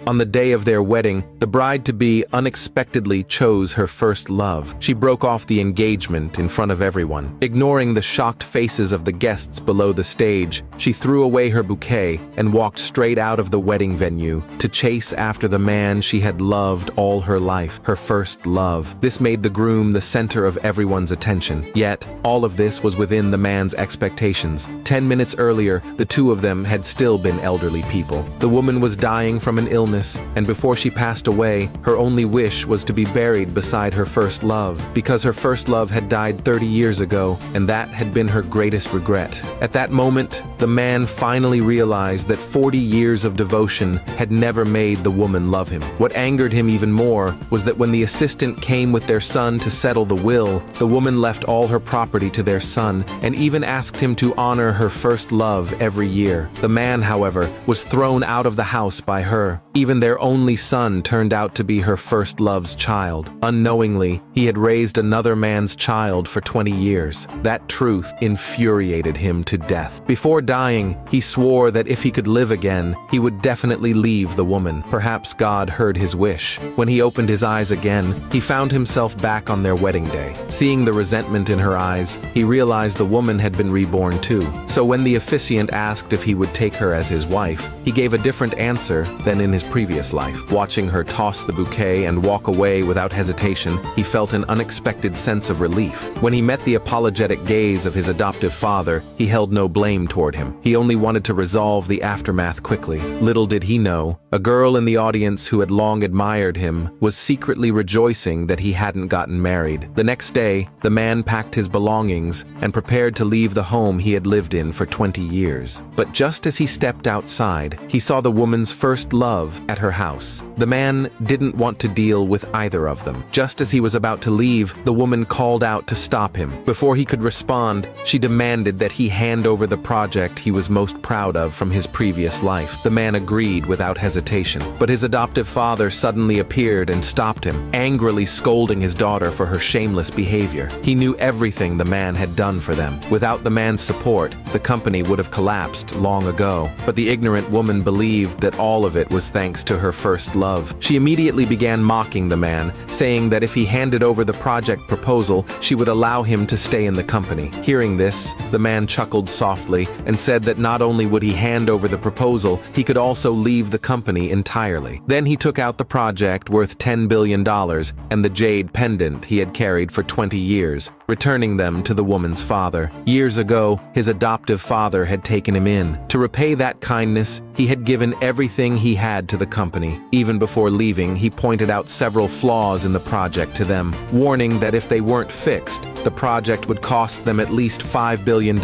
On the day of their wedding, the bride-to-be unexpectedly chose her first love. She broke off the engagement in front of everyone. Ignoring the shocked faces of the guests below the stage, she threw away her bouquet and walked straight out of the wedding venue to chase after the man she had loved all her life, her first love. This made the groom the center of everyone's attention. Yet, all of this was within the man's expectations. 10 minutes earlier, the two of them had still been elderly people. The woman was dying from an illness, and before she passed away, her only wish was to be buried beside her first love, because her first love had died 30 years ago, and that had been her greatest regret. At that moment, the man finally realized that 40 years of devotion had never made the woman love him. What angered him even more was that when the assistant came with their son to settle the will, the woman left all her property to their son and even asked him to honor her first love every year. The man, however, was thrown out of the house by her. Even their only son turned out to be her first love's child. Unknowingly, he had raised another man's child for 20 years. That truth infuriated him to death. Before dying, he swore that if he could live again, he would definitely leave the woman. Perhaps God heard his wish. When he opened his eyes again, he found himself back on their wedding day. Seeing the resentment in her eyes, he realized the woman had been reborn too. So when the officiant asked if he would take her as his wife, he gave a different answer than in his previous life. Watching her toss the bouquet and walk away without hesitation, he felt an unexpected sense of relief. When he met the apologetic gaze of his adoptive father, he held no blame toward him. He only wanted to resolve the aftermath quickly. Little did he know, a girl in the audience who had long admired him was secretly rejoicing that he hadn't gotten married. The next day, the man packed his belongings and prepared to leave the home he had lived in for 20 years. But just as he stepped outside, he saw the woman's first love at her house. The man didn't want to deal with either of them. Just as he was about to leave, the woman called out to stop him. Before he could respond, she demanded that he hand over the project he was most proud of from his previous life. The man agreed without hesitation, but his adoptive father suddenly appeared and stopped him, angrily scolding his daughter for her shameless behavior. He knew everything the man had done for them. Without the man's support, the company would have collapsed long ago. But the ignorant woman believed that all of it was thanks to her first love. She immediately began mocking the man, saying that if he handed over the project proposal, she would allow him to stay in the company. Hearing this, the man chuckled softly and said that not only would he hand over the proposal, he could also leave the company entirely. Then he took out the project worth $10 billion and the jade pendant he had carried for 20 years, returning them to the woman's father. Years ago, his adoptive father had taken him in. To repay that kindness, he had given everything he had to the company. Even before leaving, he pointed out several flaws in the project to them, warning that if they weren't fixed, the project would cost them at least $5 billion.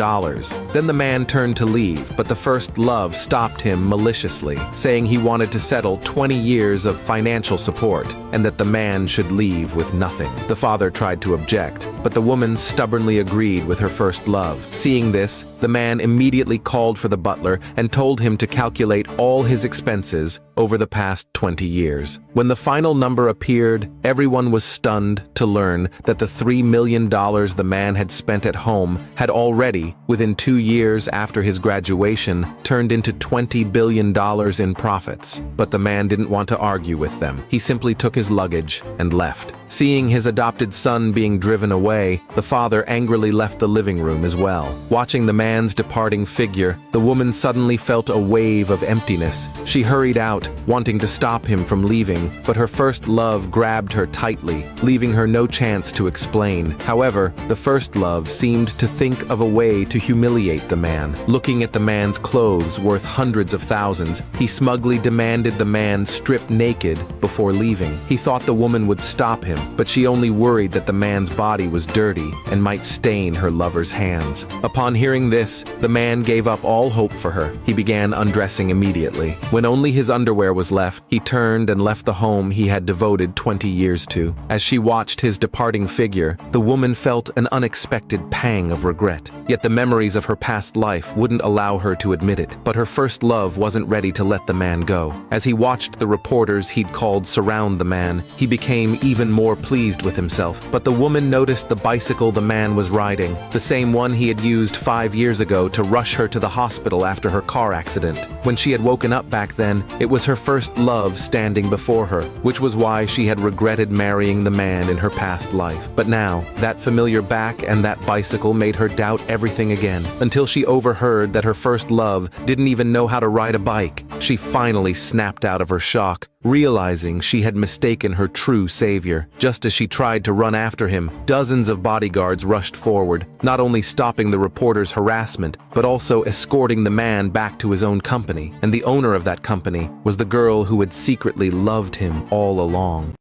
Then the man turned to leave, but the first love stopped him maliciously, saying he wanted to settle 20 years of financial support and that the man should leave with nothing. The father tried to object, but the woman stubbornly agreed with her first love. Seeing this, the man immediately called for the butler and told him to calculate all his expenses over the past 20 years. When the final number appeared, everyone was stunned to learn that the $3 million the man had spent at home had already, within 2 years after his graduation, turned into $20 billion in profits. But the man didn't want to argue with them. He simply took his luggage and left. Seeing his adopted son being driven away, the father angrily left the living room as well. Watching the man's departing figure, the woman suddenly felt a wave of emptiness. She hurried out, wanting to stop him from leaving, but her first love grabbed her tightly, leaving her no chance to explain. However, the first love seemed to think of a way to humiliate the man. Looking at the man's clothes worth hundreds of thousands, he smugly demanded the man strip naked before leaving. He thought the woman would stop him, but she only worried that the man's body was dirty and might stain her lover's hands. Upon hearing this, the man gave up all hope for her. He began undressing immediately. When only his underwear was left, he turned and left the home he had devoted 20 years to. As she watched his departing figure, the woman felt an unexpected pang of regret. Yet the memories of her past life wouldn't allow her to admit it. But her first love wasn't ready to let the man go. As he watched the reporters he'd called surround the man, he became even more pleased with himself. But the woman noticed the bicycle the man was riding, the same one he had used 5 years ago to rush her to the hospital after her car accident. When she had woken up back then, it was her first love standing before her, which was why she had regretted marrying the man in her past life. But now, that familiar back and that bicycle made her doubt everything again, until she overheard that her first love didn't even know how to ride a bike. She finally snapped out of her shock, realizing she had mistaken her true savior. Just as she tried to run after him, dozens of bodyguards rushed forward, not only stopping the reporter's harassment, but also escorting the man back to his own company. And the owner of that company was the girl who had secretly loved him all along.